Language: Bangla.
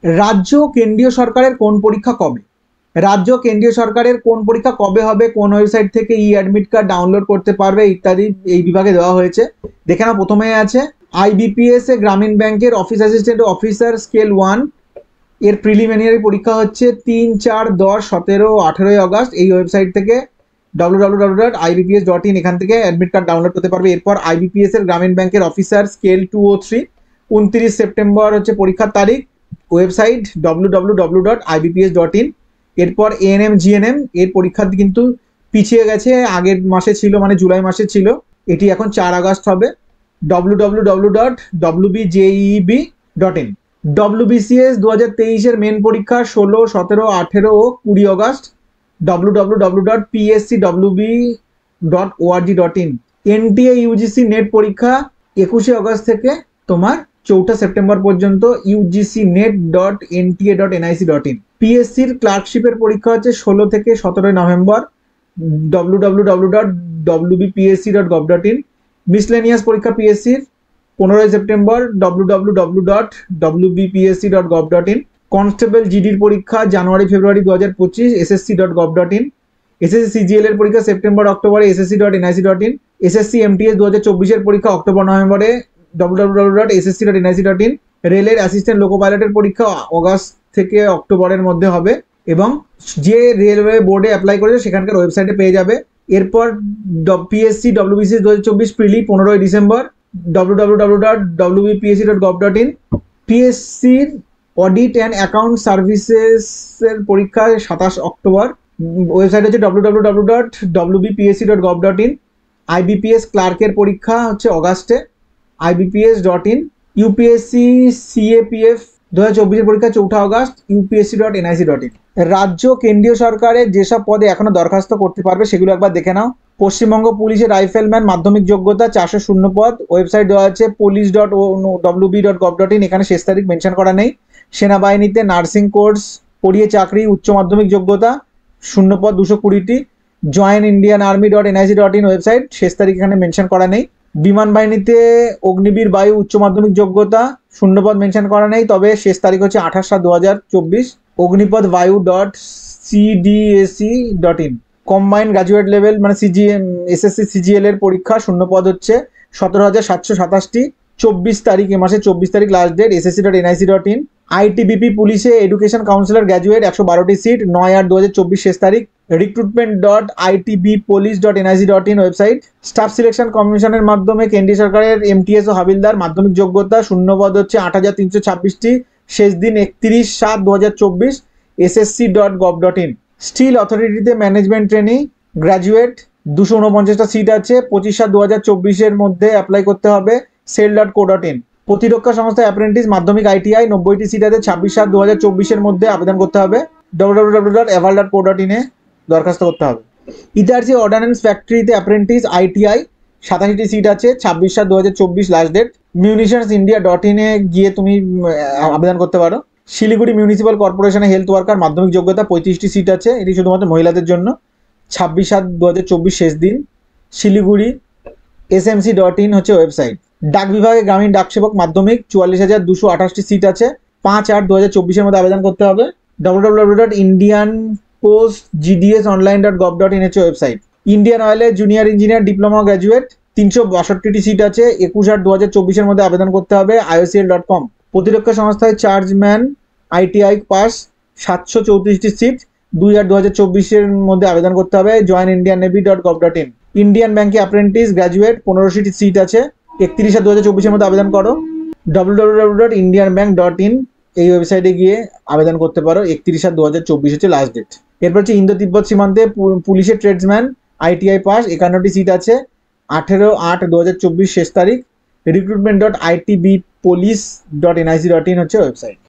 রাজ্য কেন্দ্রীয় সরকারের কোন পরীক্ষা কবে? রাজ্য কেন্দ্রীয় সরকারের কোন পরীক্ষা কবে হবে, কোন ওয়েবসাইট থেকে ই অ্যাডমিট কার্ড ডাউনলোড করতে পারবে ইত্যাদি এই বিভাগে দেওয়া হয়েছে। দেখে নাও, প্রথমে আছে আইবিপিএস এ গ্রামীণ ব্যাংকের অফিস অ্যাসিস্ট্যান্ট অফিসার স্কেল 1 এর প্রিলিমিনারি পরীক্ষা হচ্ছে 3, 4, 10, 17, 18 আগস্ট। এই ওয়েবসাইট থেকে www.ibps.in এখান থেকে অ্যাডমিট কার্ড ডাউনলোড করতে পারবে। এরপর আইবিপিএস এর গ্রামীণ ব্যাংকের অফিসার স্কেল 2 ও 3 29 সেপ্টেম্বর হচ্ছে পরীক্ষার তারিখ, ওয়েবসাইট www.ibps.in। এরপর এএনএম জিএনএম এর পরীক্ষা কিন্তু পিছিয়ে গেছে, আগের মাসে ছিল, মানে জুলাই মাসে ছিল, এটি এখন 4 আগস্ট হবে, www.wbjeb.in। ডব্লিউবিসিএস 2023 এর মেন পরীক্ষা 16, 17, 18 ও 20 August, www.pscwb.org.in। NTA UGC net পরীক্ষা 21 আগস্ট থেকে তোমার 4 সেপ্টেম্বর পর্যন্ত, ugcnet.nta.nic.in। পিএসসির ক্লার্কশিপের পরীক্ষা হচ্ছে 16 থেকে 17 নভেম্বর, www.wbpsc.gov.in। মিসলেনিয়াস পরীক্ষা পিএসসির 15 সেপ্টেম্বর, www.wbpsc.gov.in। কনস্টেবল জিডির পরীক্ষা জানুয়ারি ফেব্রুয়ারি 2025, ssc.gov.in। এসএসসি সিজিএল এর পরীক্ষা সেপ্টেম্বর অক্টোবরে, ssc.nic.in। এসএসসি এমটিএস 2024 এর পরীক্ষা অক্টোবর নভেম্বরে, www.ssc.nic.in। রেলের অ্যাসিস্ট্যান্ট লোকো পাইলটের পরীক্ষা আগস্ট থেকে অক্টোবরের মধ্যে হবে এবং যে রেলওয়ে বোর্ডে অ্যাপ্লাই করেছে সেখানকার ওয়েবসাইটে পেয়ে যাবে। এরপর PSC WBCS 2024 prelim 15 December, www.wbpsc.gov.in। পিএসসির অডিট অ্যান্ড অ্যাকাউন্ট সার্ভিসেসের পরীক্ষা 27 অক্টোবর, ওয়েবসাইট হচ্ছে www.wbpsc.gov.in। আইবিপিএস ক্লার্কের পরীক্ষা হচ্ছে অগাস্টে, ibps.in। ইউপিএসসি সিএপিএফ 2024 এর পরীক্ষা 4 আগস্ট, upsc.nic.in। রাজ্য কেন্দ্রীয় সরকারের যেসব পদে এখনো দরখাস্ত করতে পারবে সেগুলো একবার দেখে নাও। পশ্চিমবঙ্গ পুলিশের রাইফেলম্যান মাধ্যমিক যোগ্যতা 400 পদ, ওয়েবসাইট দেওয়া আছে police.wb.gov.in, এখানে শেষ তারিখ মেনশন করা নেই। সেনাবাহিনীতে নার্সিং কোর্স পড়িয়ে চাকরি, উচ্চ মাধ্যমিক যোগ্যতা 0 পদ 220টি, জয়েন ইন্ডিয়ান আর্মি.nic.in ওয়েবসাইট, শেষ তারিখ এখানে মেনশন করা নেই। বিমান বাহিনীতে অগ্নিবীর বায়ু উচ্চ মাধ্যমিক যোগ্যতা 0 পদ মেনশন করা নেই, তবে শেষ তারিখ হচ্ছে 28/7/2024, অগ্নিপথ বায়ু.cdsc.in। কম্বাইন্ড গ্রাজুয়েট লেভেল মানে সিজিএম এসএসসি সিজিএল এর পরীক্ষা 0 পদ হচ্ছে 17,727টি, 24 তারিখ, এ মাসে 24 তারিখ লাস্ট ডেট, ssc.nic.in। আইটিবিপি পুলিশে এডুকেশন কাউন্সিলর গ্র্যাজুয়েট 112টি সিট, 9/8/2024 শেষ তারিখ, recruitment.itbpolice.nic.in ওয়েবসাইট। স্টাফ সিলেকশন কমিশনের মাধ্যমে কেন্দ্রীয় সরকারের এমটিএস ও হাবিলদার মাধ্যমিক যোগ্যতা 0 পদ হচ্ছে 8,326টি, শেষ দিন 31/7/2024, ssc.gov.in। স্টিল অথরিটিতে ম্যানেজমেন্ট ট্রেনিং গ্র্যাজুয়েট 249টা সিট আছে, 25/7/2024 এর মধ্যে অ্যাপ্লাই করতে হবে, sel.co.in। প্রতিরক্ষা সংস্থা অ্যাপ্রেন্টিস মাধ্যমিক আইটিআই 90টি সিট আছে, 26/7/2024 এর মধ্যে আবেদন করতে হবে, www.aval.co.in এ দরখাস্ত করতে হবে। ইতারসি অর্ডান্যান্স ফ্যাক্টরিতে অ্যাপ্রেন্টিস আইটিআই 87টি সিট আছে, 26/7/2024 লাস্ট ডেট, munitions.india.in এ গিয়ে তুমি আবেদন করতে পারো। শিলিগুড়ি মিউনিসিপ্যাল কর্পোরেশনে হেলথ ওয়ার্কার মাধ্যমিক যোগ্যতা 35টি সিট আছে, এটি শুধুমাত্র মহিলাদের জন্য, 26/7/2024 শেষ দিন, শিলিগুড়ি smc.in হচ্ছে ওয়েবসাইট। ডাক বিভাগে গ্রামীণ ডাক সেবক মাধ্যমিক 44,228টি সিট আছে, 5/8/2024 এর মধ্যে আবেদন করতে হবে, www.indianpostgdsonline.gov.in হচ্ছে ওয়েবসাইট। ইন্ডিয়ান অয়েলের জুনিয়র ইঞ্জিনিয়ার ডিপ্লোমা গ্র্যাজুয়েট 362টি সিট আছে, 21/8/2024 এর মধ্যে আবেদন করতে হবে, iocl.com। প্রতিরক্ষা সংস্থায় চার্জম্যান আইটিআই পাস 734টি সিট, 2/8/2024 এর মধ্যে আবেদন করতে হবে, জয়েন ইন্ডিয়ান নেভি.gov.in। ইন্ডিয়ান ব্যাংকে অ্যাপ্রেন্টিস গ্র্যাজুয়েট 15টি সিট আছে, 31/7/2024 এর মধ্যে আবেদন করো, www.indianbank.in এই ওয়েবসাইটে গিয়ে আবেদন করতে পারো, 31/7/2024 হচ্ছে লাস্ট ডেট। এরপর হচ্ছে ইন্দো তিব্বত সীমান্তে পুলিশের ট্রেডসম্যান আইটিআই পাস 51টি সিট আছে, 18/8/2024 শেষ তারিখ, recruitment.itbpolice.nic.in হচ্ছে ওয়েবসাইট।